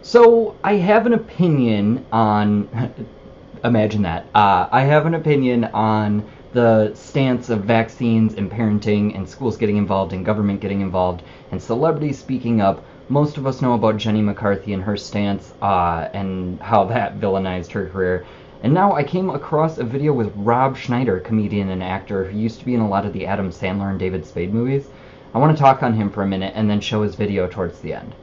So I have an opinion on, imagine that, I have an opinion on the stance of vaccines and parenting and schools getting involved and government getting involved and celebrities speaking up. Most of us know about Jenny McCarthy and her stance and how that villainized her career. And now I came across a video with Rob Schneider, comedian and actor who used to be in a lot of the Adam Sandler and David Spade movies. I want to talk on him for a minute and then show his video towards the end.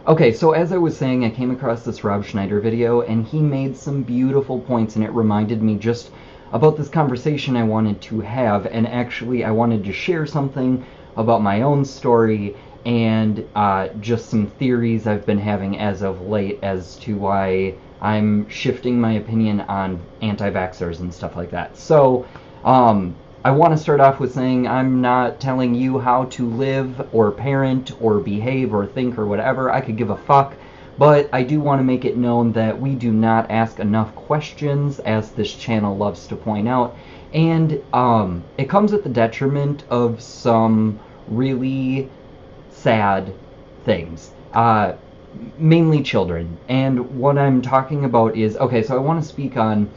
Okay, so as I was saying, I came across this Rob Schneider video, and he made some beautiful points, and it reminded me just about this conversation I wanted to have, and actually I wanted to share something about my own story and just some theories I've been having as of late as to why I'm shifting my opinion on anti-vaxxers and stuff like that. So, I want to start off with saying I'm not telling you how to live or parent or behave or think or whatever. I could give a fuck. But I do want to make it known that we do not ask enough questions, as this channel loves to point out. And it comes at the detriment of some really sad things. Mainly children. And what I'm talking about is, okay, so I want to speak on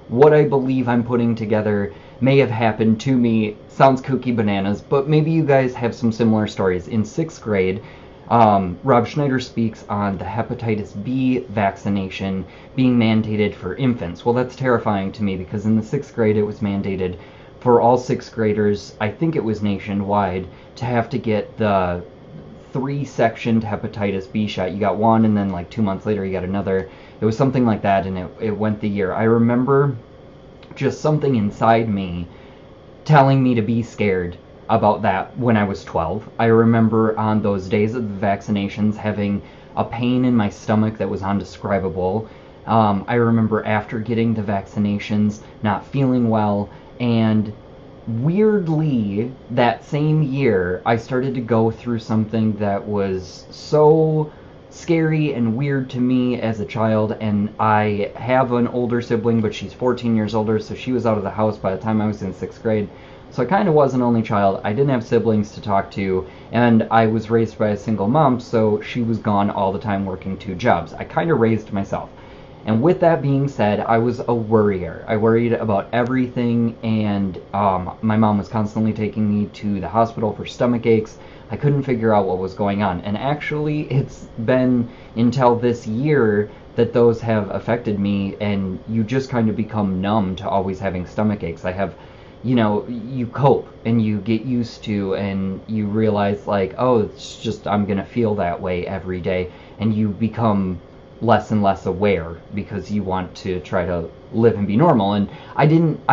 what I believe I'm putting together may have happened to me. Sounds kooky bananas, but maybe you guys have some similar stories. In 6th grade, Rob Schneider speaks on the hepatitis B vaccination being mandated for infants. Well, that's terrifying to me because in the 6th grade it was mandated for all 6th graders, I think it was nationwide, to have to get the 3-sectioned hepatitis B shot. You got one, and then like 2 months later you got another. It was something like that, and it went the year. I remember just something inside me telling me to be scared about that when I was 12. I remember on those days of the vaccinations having a pain in my stomach that was undescribable. I remember after getting the vaccinations not feeling well, and weirdly, that same year, I started to go through something that was so scary and weird to me as a child. And I have an older sibling, but she's 14 years older, so she was out of the house by the time I was in 6th grade. So I kind of was an only child. I didn't have siblings to talk to, and I was raised by a single mom, so she was gone all the time working 2 jobs. I kind of raised myself. And with that being said, I was a worrier. I worried about everything, and my mom was constantly taking me to the hospital for stomach aches. I couldn't figure out what was going on. And actually, it's been until this year that those have affected me, and you just kind of become numb to always having stomach aches. I have, you know, you cope, and you get used to, and you realize, like, oh, it's just, I'm gonna feel that way every day, and you become less and less aware because you want to try to live and be normal. And I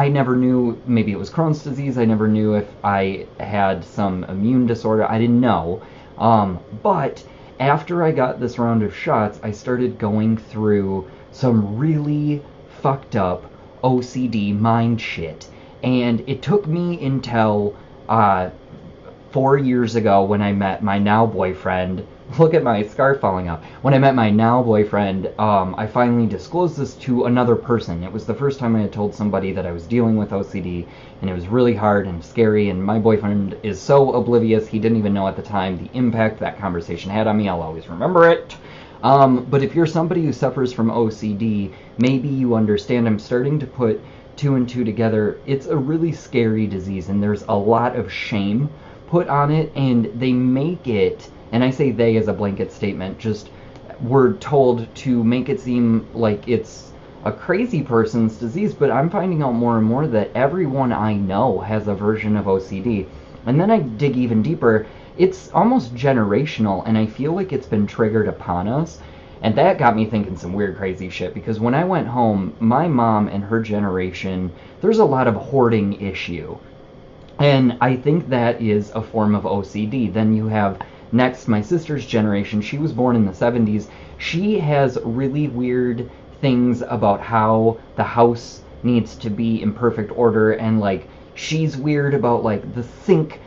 never knew, maybe it was Crohn's disease, I never knew if I had some immune disorder, I didn't know. But after I got this round of shots, I started going through some really fucked up OCD mind shit. And it took me until 4 years ago when I met my now boyfriend. Look at my scarf falling off. When I met my now boyfriend, I finally disclosed this to another person. It was the first time I had told somebody that I was dealing with OCD, and it was really hard and scary, and my boyfriend is so oblivious, he didn't even know at the time the impact that conversation had on me. I'll always remember it. But if you're somebody who suffers from OCD, maybe you understand. I'm starting to put 2 and 2 together. It's a really scary disease, and there's a lot of shame put on it, and they make it, and I say they as a blanket statement, just we're told to make it seem like it's a crazy person's disease, but I'm finding out more and more that everyone I know has a version of OCD. And then I dig even deeper, it's almost generational, and I feel like it's been triggered upon us. And that got me thinking some weird, crazy shit, because when I went home, my mom and her generation, there's a lot of hoarding issue. And I think that is a form of OCD. Then you have, next, my sister's generation. She was born in the 70s. She has really weird things about how the house needs to be in perfect order, and, like, she's weird about, like, the sink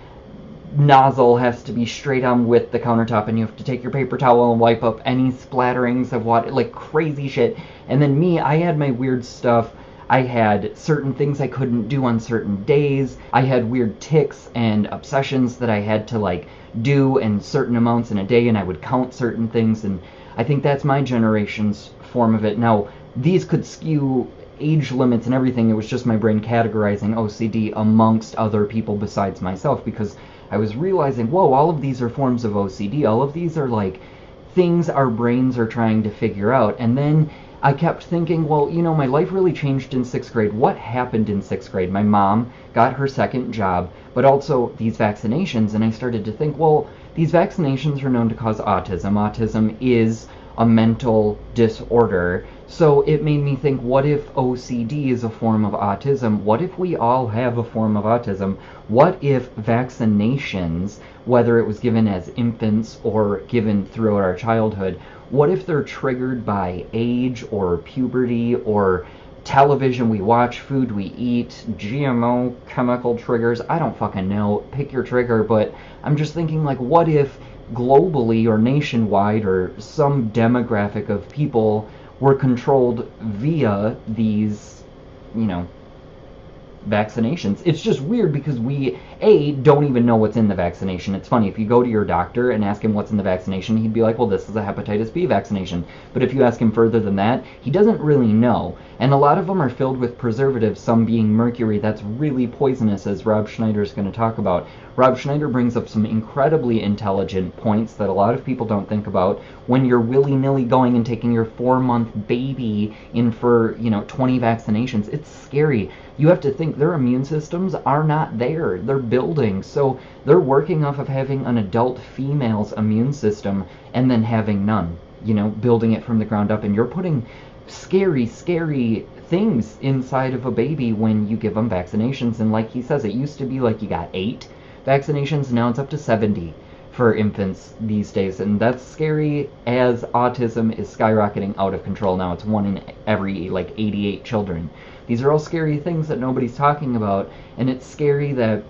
nozzle has to be straight on with the countertop, and you have to take your paper towel and wipe up any splatterings of water, like crazy shit. And then me, I had my weird stuff. I had certain things I couldn't do on certain days. I had weird tics and obsessions that I had to like do in certain amounts in a day, and I would count certain things, and I think that's my generation's form of it. Now, these could skew age limits and everything. It was just my brain categorizing OCD amongst other people besides myself, because I was realizing, whoa, all of these are forms of OCD. All of these are like things our brains are trying to figure out. And then I kept thinking, well, you know, my life really changed in 6th grade. What happened in 6th grade? My mom got her second job, but also these vaccinations. And I started to think, well, these vaccinations are known to cause autism. Autism is a mental disorder. So it made me think, what if OCD is a form of autism? What if we all have a form of autism? What if vaccinations, whether it was given as infants or given throughout our childhood, what if they're triggered by age or puberty or television we watch, food we eat, GMO, chemical triggers? I don't fucking know. Pick your trigger, but I'm just thinking, like, what if globally or nationwide or some demographic of people were controlled via these, you know, vaccinations? It's just weird because we, don't even know what's in the vaccination. It's funny, if you go to your doctor and ask him what's in the vaccination, he'd be like, well, this is a hepatitis B vaccination. But if you ask him further than that, he doesn't really know. And a lot of them are filled with preservatives, some being mercury. That's really poisonous, as Rob Schneider is going to talk about. Rob Schneider brings up some incredibly intelligent points that a lot of people don't think about when you're willy-nilly going and taking your 4-month baby in for, 20 vaccinations. It's scary. You have to think their immune systems are not there. They're building. So they're working off of having an adult female's immune system and then having none, building it from the ground up. And you're putting scary, scary things inside of a baby when you give them vaccinations. And like he says, it used to be like you got 8 vaccinations, now it's up to 70 for infants these days, and that's scary, as autism is skyrocketing out of control now. It's 1 in every 88 children. These are all scary things that nobody's talking about, and it's scary that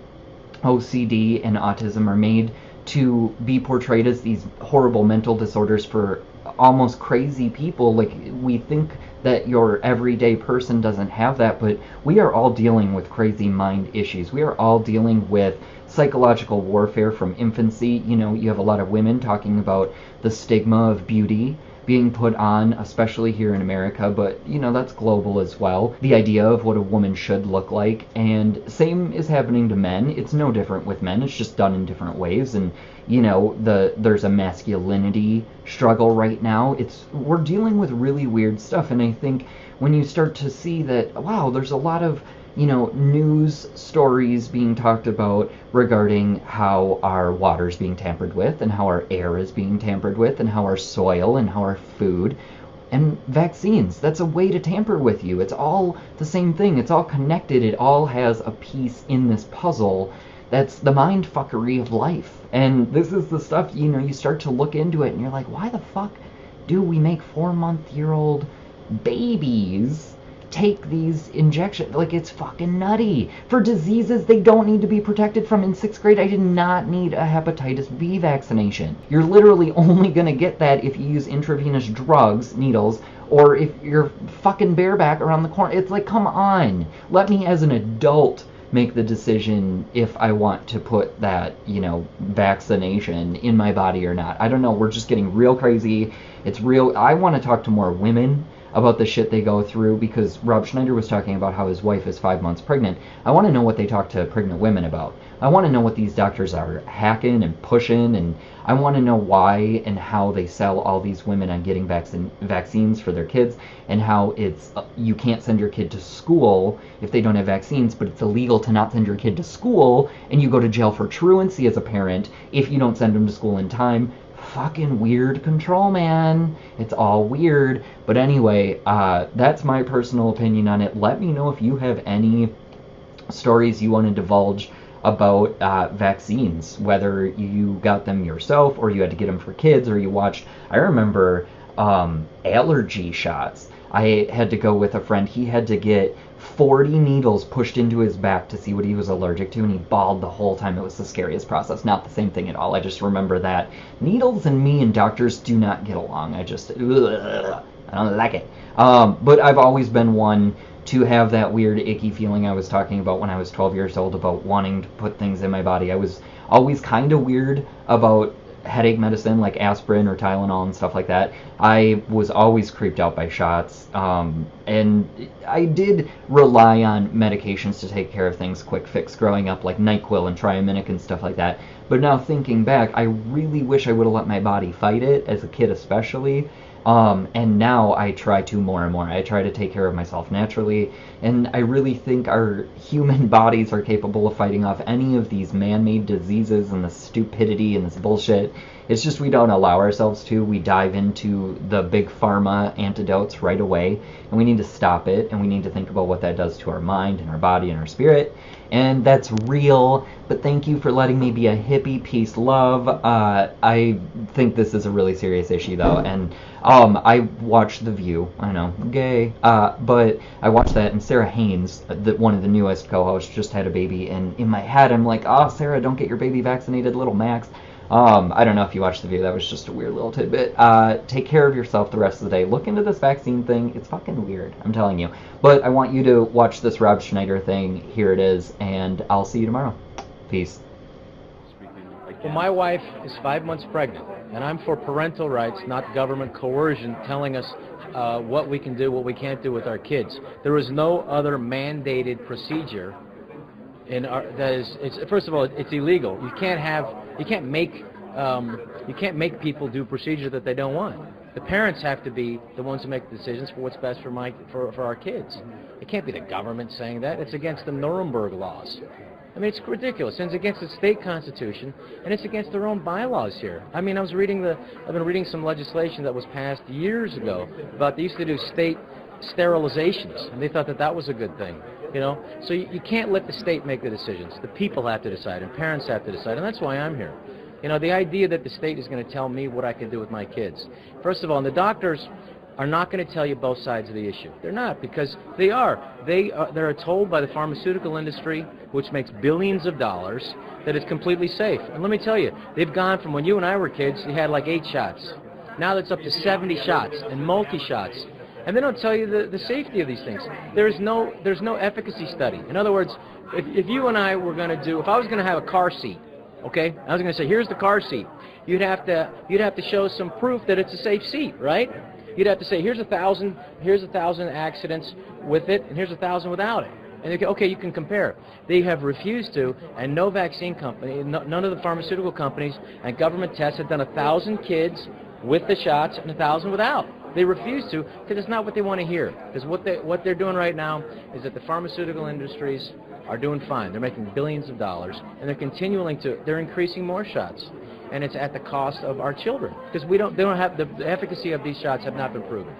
OCD and autism are made to be portrayed as these horrible mental disorders for almost crazy people. Like, we think that your everyday person doesn't have that, but we are all dealing with crazy mind issues. We are all dealing with psychological warfare from infancy. You have a lot of women talking about the stigma of beauty being put on, especially here in America, but that's global as well. The idea of what a woman should look like, and same is happening to men. It's no different with men, it's just done in different ways. And there's a masculinity struggle right now. We're dealing with really weird stuff, and I think when you start to see that, wow, there's a lot of news stories being talked about regarding how our water's being tampered with, and how our air is being tampered with, and how our soil and how our food, and vaccines. That's a way to tamper with you. It's all the same thing. It's all connected. It all has a piece in this puzzle. That's the mind fuckery of life. And this is the stuff, you start to look into it and you're like, why the fuck do we make 4-month-old babies take these injections? Like, it's fucking nutty. For diseases they don't need to be protected from. In 6th grade, I did not need a hepatitis B vaccination. You're literally only gonna get that if you use intravenous drugs, needles, or if you're fucking bareback around the corner. It's like, come on. Let me as an adult make the decision if I want to put that, vaccination in my body or not. I don't know. We're just getting real crazy. It's real. I want to talk to more women about the shit they go through, because Rob Schneider was talking about how his wife is 5 months pregnant. I want to know what they talk to pregnant women about. I want to know what these doctors are hacking and pushing, and I want to know why and how they sell all these women on getting vaccines for their kids, and how it's you can't send your kid to school if they don't have vaccines, but it's illegal to not send your kid to school, and you go to jail for truancy as a parent if you don't send them to school in time. Fucking weird control, man. It's all weird. But anyway, that's my personal opinion on it. Let me know if you have any stories you want to divulge about vaccines, whether you got them yourself or you had to get them for kids, or you watched. I remember allergy shots. I had to go with a friend. He had to get 40 needles pushed into his back to see what he was allergic to, and he bawled the whole time. It was the scariest process. Not the same thing at all. I just remember that needles and me and doctors do not get along. I don't like it. But I've always been one to have that weird icky feeling I was talking about when I was 12 years old about wanting to put things in my body. I was always kind of weird about headache medicine like aspirin or Tylenol and stuff like that. I was always creeped out by shots, and I did rely on medications to take care of things quick fix growing up, like NyQuil and Triaminic and stuff like that. But now thinking back, I really wish I would have let my body fight it, as a kid especially. And now I try to more and more. I try to take care of myself naturally, and I really think our human bodies are capable of fighting off any of these man-made diseases and the stupidity and this bullshit. It's just we don't allow ourselves to. We dive into the big pharma antidotes right away, and we need to stop it, and we need to think about what that does to our mind and our body and our spirit. And that's real, but thank you for letting me be a hippie. Peace, love. I think this is a really serious issue, though, and I watched The View. I know, gay, but I watched that, and Sarah Haynes, one of the newest co-hosts, just had a baby, and in my head I'm like, oh, Sarah, don't get your baby vaccinated, little Max. I don't know if you watched The View. That was just a weird little tidbit. Take care of yourself the rest of the day. Look into this vaccine thing. It's fucking weird, I'm telling you. But I want you to watch this Rob Schneider thing. Here it is, and I'll see you tomorrow. Peace. Well, my wife is 5 months pregnant, and I'm for parental rights, not government coercion telling us what we can do, what we can't do with our kids. There is no other mandated procedure in our, that is. First of all, it's illegal. You can't make people do procedure that they don't want. The parents have to be the ones who make the decisions for what's best for our kids. It can't be the government saying that. It's against the Nuremberg laws. I mean, it's ridiculous. And it's against the state constitution, and it's against their own bylaws here. I mean, I've been reading some legislation that was passed years ago about they used to do state sterilizations, and they thought that was a good thing. You know, so you can't let the state make the decisions. The people have to decide, and parents have to decide, and that's why I'm here. You know, the idea that the state is going to tell me what I can do with my kids. First of all, and the doctors are not going to tell you both sides of the issue. They're not, because they're told by the pharmaceutical industry, which makes billions of dollars, that it's completely safe. And let me tell you, they've gone from when you and I were kids, you had like 8 shots. Now that's up to 70 shots and multi-shots. And they don't tell you the safety of these things. There's no efficacy study. In other words, if you and I were going to if I was going to have a car seat, okay, I was going to say, here's the car seat. You'd have to show some proof that it's a safe seat, right? You'd have to say, here's 1,000 accidents with it, and here's 1,000 without it. And they go, okay, you can compare. They have refused to, and no vaccine company, none of the pharmaceutical companies and government tests have done 1,000 kids with the shots and 1,000 without. They refuse to, because it's not what they want to hear. Because what they're doing right now is that the pharmaceutical industries are doing fine. They're making billions of dollars, and they're increasing more shots. And it's at the cost of our children, because they don't have the efficacy of these shots have not been proven.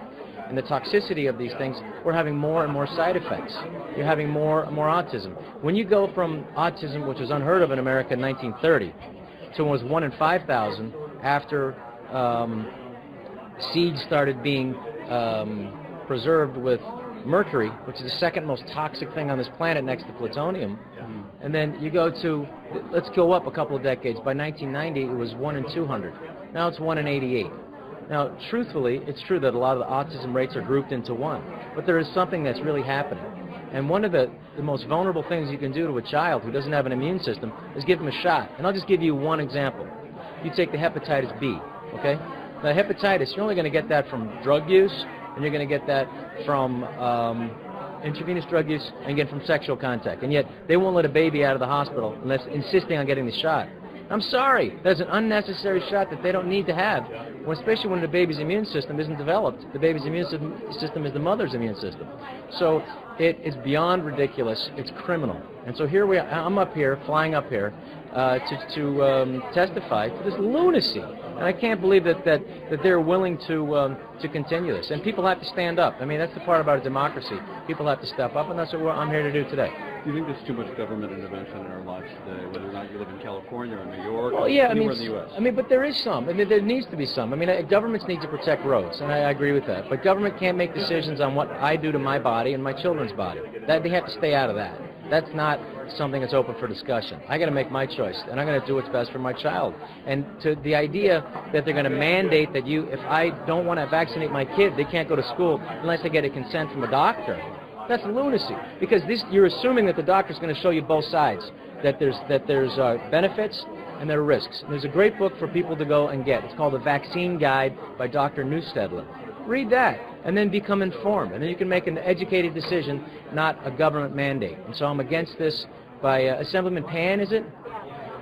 And the toxicity of these things, we're having more and more side effects. You're having more and more autism. When you go from autism, which was unheard of in America in 1930, to when it was 1 in 5,000 after seeds started being preserved with mercury, which is the second most toxic thing on this planet next to plutonium. And then you go to, let's go up a couple of decades. By 1990, it was 1 in 200. Now it's 1 in 88. Now, truthfully, it's true that a lot of the autism rates are grouped into one, but there is something that's really happening. And one of the most vulnerable things you can do to a child who doesn't have an immune system is give him a shot. And I'll just give you one example. You take the hepatitis B, okay? Now, hepatitis, you're only going to get that from drug use, and you're going to get that from intravenous drug use, and again from sexual contact. And yet, they won't let a baby out of the hospital unless insisting on getting the shot. I'm sorry, that's an unnecessary shot that they don't need to have, especially when the baby's immune system isn't developed. The baby's immune system is the mother's immune system. So it is beyond ridiculous. It's criminal. And so here I'm up here, flying up here, to testify to this lunacy. And I can't believe that they're willing to continue this. And people have to stand up. I mean, that's the part about a democracy. People have to step up, and that's what I'm here to do today. Do you think there's too much government intervention in our lives today, whether or not you live in California or New York or anywhere in the U.S.? I mean, but there is some. I mean, there needs to be some. I mean, governments need to protect roads, and I agree with that. But government can't make decisions on what I do to my body and my children's body. They have to stay out of that. That's not something that's open for discussion. I got to make my choice, and I'm going to do what's best for my child. And to the idea that they're going to mandate that if I don't want to vaccinate my kid, they can't go to school unless they get a consent from a doctor. That's lunacy, because you're assuming that the doctor's going to show you both sides, that there's benefits and there are risks. And there's a great book for people to go and get. It's called The Vaccine Guide by Dr. Neustedler. Read that, and then become informed, and then you can make an educated decision, not a government mandate. And so I'm against this by Assemblyman Pan, is it?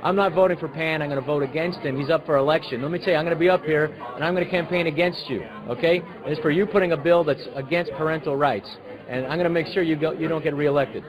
I'm not voting for Pan. I'm going to vote against him. He's up for election. Let me tell you, I'm going to be up here, and I'm going to campaign against you, okay? And it's for you putting a bill that's against parental rights, and I'm going to make sure you don't get reelected.